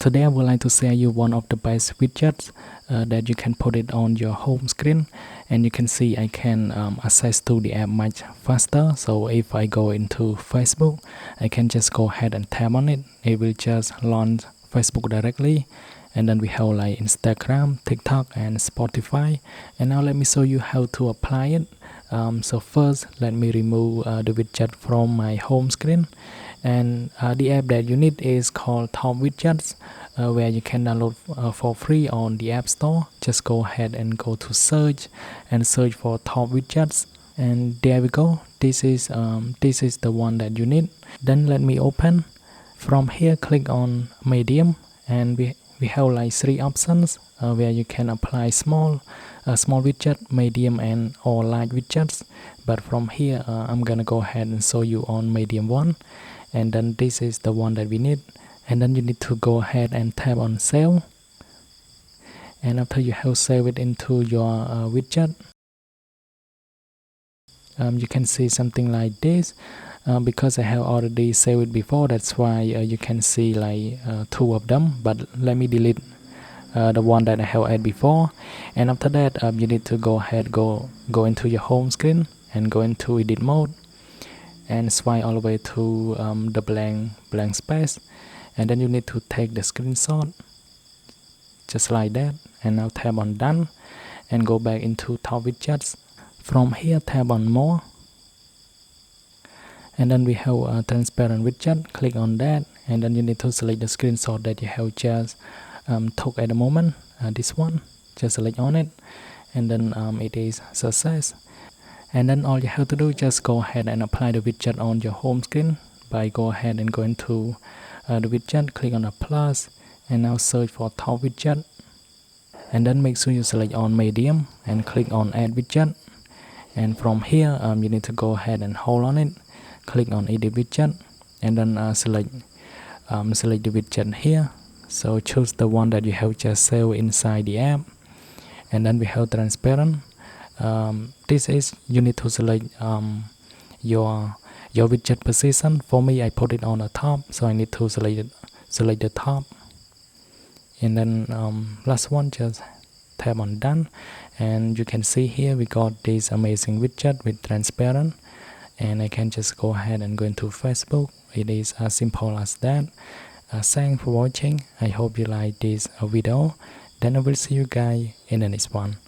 Today I would like to share you one of the best widgets that you can put it on your home screen, and you can see I can access to the app much faster. So if I go into Facebook, I can just go ahead and tap on it. It will just launch Facebook directly, and then we have like Instagram, TikTok, and Spotify. And now let me show you how to apply it. So first let me remove the widget from my home screen, and the app that you need is called Top Widgets, where you can download for free on the App Store. Just go ahead and go to search and search for Top Widgets, and there we go. This is the one that you need. Then let me open. From here, click on medium, and we have like three options where you can apply small widget, medium, and or large widgets. But from here I'm gonna go ahead and show you on medium one, and then this is the one that we need. And then you need to go ahead and tap on save, and after you have saved it into your widget, you can see something like this. Because I have already saved it before, that's why you can see like two of them. But let me delete the one that I have added before. And after that you need to go ahead, go into your home screen and go into edit mode and swipe all the way to the blank space, and then you need to take the screenshot just like that. And now tap on done and go back into Top Widgets. From here tap on more, and then we have a transparent widget. Click on that, and then you need to select the screenshot that you have just took at the moment. This one, just select on it, and then it is success. And then all you have to do is just go ahead and apply the widget on your home screen by go ahead and go into the widget, click on the plus, and now search for Top Widget, and then make sure you select on medium and click on add widget. And from here you need to go ahead and hold on it, click on edit widget, and then select the widget here. So choose the one that you have just saved inside the app, and then we have transparent. This is, you need to select your widget position. For me, I put it on the top, so I need to select the top, and then last one, just tap on done. And you can see here we got this amazing widget with transparent, and I can just go ahead and go into Facebook. It is as simple as that. Thanks for watching. I hope you like this video. Then I will see you guys in the next one.